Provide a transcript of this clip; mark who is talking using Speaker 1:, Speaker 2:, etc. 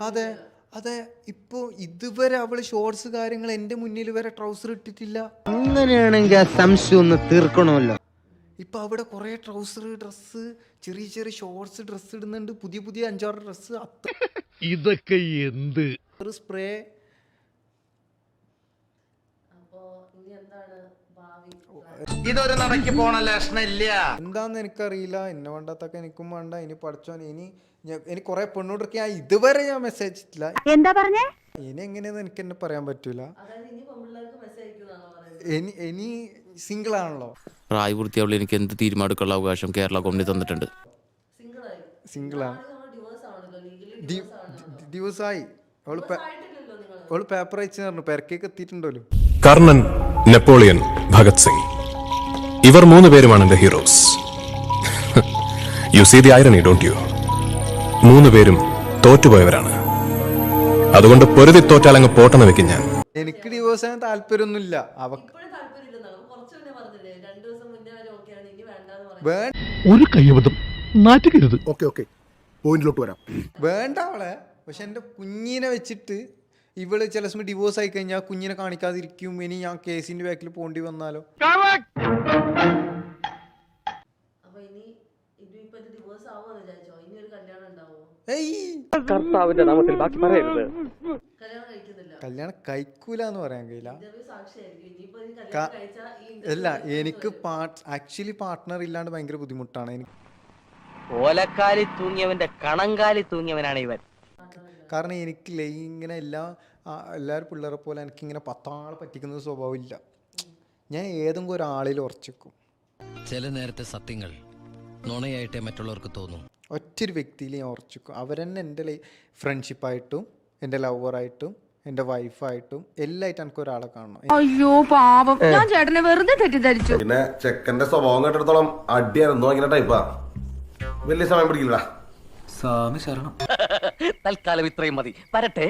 Speaker 1: അതെ അതെ. ഇപ്പൊ ഇതുവരെ അവള് ഷോർട്സ് കാര്യങ്ങൾ എന്റെ മുന്നിൽ വരെ ട്രൗസർ ഇട്ടിട്ടില്ല.
Speaker 2: അങ്ങനെയാണെങ്കിൽ ആ സംശയം ഒന്ന് തീർക്കണമല്ലോ.
Speaker 1: ഇപ്പൊ അവിടെ കുറെ ട്രൗസർ ഡ്രസ്സ്, ചെറിയ ചെറിയ ഷോർട്സ് ഡ്രസ്സ് ഇടുന്നുണ്ട്, പുതിയ പുതിയ 5-6 ഡ്രസ്സ്,
Speaker 3: ഇതൊക്കെ എന്ത്
Speaker 1: സ്പ്രേ.
Speaker 4: ഇതൊരു നടക്ക് പോണ ലക്ഷണില്ല.
Speaker 1: എന്താന്ന് എനിക്കറിയില്ല, എന്നെ വേണ്ടാത്തൊക്കെ എനിക്കും വേണ്ട. ഇനി പഠിച്ചോൻ ഇനി കുറെ പെണ്ണോടൊക്കെ ഇതുവരെ ഞാൻ മെസ്സേജ് ഇട്ടില്ല.
Speaker 5: എന്താ പറഞ്ഞേ?
Speaker 1: ഇനി എങ്ങനെയാന്ന് എനിക്ക് എന്നെ പറയാൻ പറ്റൂല. ഇനി സിംഗിൾ ആണല്ലോ.
Speaker 6: പ്രായപൂർത്തിയാവുള്ള എനിക്ക് എന്ത് തീരുമാനമെടുക്കാനുള്ള അവകാശം കേരള കോടതി തന്നിട്ടുണ്ട്.
Speaker 1: സിംഗിൾ ആണ്, ദിവസമായി. അവള് പേപ്പർ അയച്ചു പറഞ്ഞു, പെരക്കേക്ക് എത്തിയിട്ടുണ്ടല്ലോ.
Speaker 7: കർണൻ, നെപ്പോളിയൻ, ഭഗത് സിംഗ്, ഇവർ 3 പേരുമാണ് എന്റെ heroes. You see the irony, don't you? 3 പേരും തോറ്റുപോയവരാണ്. അതുകൊണ്ട് പൊരുതി തോറ്റാലങ്ങ് പോട്ടെന്ന് വെക്കും ഞാൻ.
Speaker 1: എനിക്ക് ഡിവോഴ്സ് ചെയ്യാൻ താല്പര്യമൊന്നുമില്ല.
Speaker 3: ഒരു കയ്യബദ്ധം നാറ്റുകരുത്.
Speaker 8: ഓക്കെ പോയിന്റിലോട്ട് വരാം.
Speaker 1: വേണ്ട അവളെ. പക്ഷെ എന്റെ കുഞ്ഞിനെ വെച്ചിട്ട് ഇവള് ചില സമയം ഡിവോഴ്സ് ആയി കഴിഞ്ഞാൽ കുഞ്ഞിനെ കാണിക്കാതിരിക്കും. ഇനി ഞാൻ കേസിന്റെ ബാക്കിൽ പോണ്ടി വന്നാലോ?
Speaker 2: കർത്താവിന്റെ നാമത്തിൽ ബാക്കി പറയരുത്.
Speaker 1: കല്യാണം കഴിക്കൂലെന്ന് പറയാൻ കഴിയില്ല. അല്ല, എനിക്ക് ആക്ച്വലി പാർട്ട്ണർ ഇല്ലാണ്ട് ഭയങ്കര ബുദ്ധിമുട്ടാണ് എനിക്ക്.
Speaker 2: ഓലക്കാലി തൂങ്ങിയവന്റെ കണങ്കാലി തൂങ്ങിയവനാണ് ഇവൻ.
Speaker 1: കാരണം എനിക്ക് ഇങ്ങനെ എല്ലാവരും പിള്ളേരെ പോലെ എനിക്കിങ്ങനെ 10 ആളെ പറ്റിക്കുന്ന സ്വഭാവം ഇല്ല. ഞാൻ ഏതെങ്കിലും ഒരാളിൽ ഉറച്ചിക്കും.
Speaker 9: ചില നേരത്തെ സത്യങ്ങൾ നുണയായിട്ടേ മറ്റുള്ളവർക്ക് തോന്നും.
Speaker 1: ഒറ്റൊരു വ്യക്തിയിൽ ഞാൻ ഉറച്ചിക്കും. അവരെന്നെ എൻ്റെ ഫ്രണ്ട്ഷിപ്പായിട്ടും എൻ്റെ ലവറായിട്ടും എൻ്റെ വൈഫായിട്ടും എല്ലായിട്ടും എനിക്ക് ഒരാളെ കാണണം.
Speaker 5: അയ്യോ പാപം, ഞാൻ ചേട്ടനെ വെറുതെ തെറ്റിദ്ധരിച്ചു.
Speaker 8: പിന്നെ ചെക്കന്റെ സ്വഭാവം കേട്ടിടത്തോളം അടിയായിരുന്നു ഇങ്ങനെ ടൈപ്പാ. വലിയ സമയം പിടിക്കില്ല.
Speaker 9: തൽക്കാലം ഇത്രയും മതി. വരട്ടെ.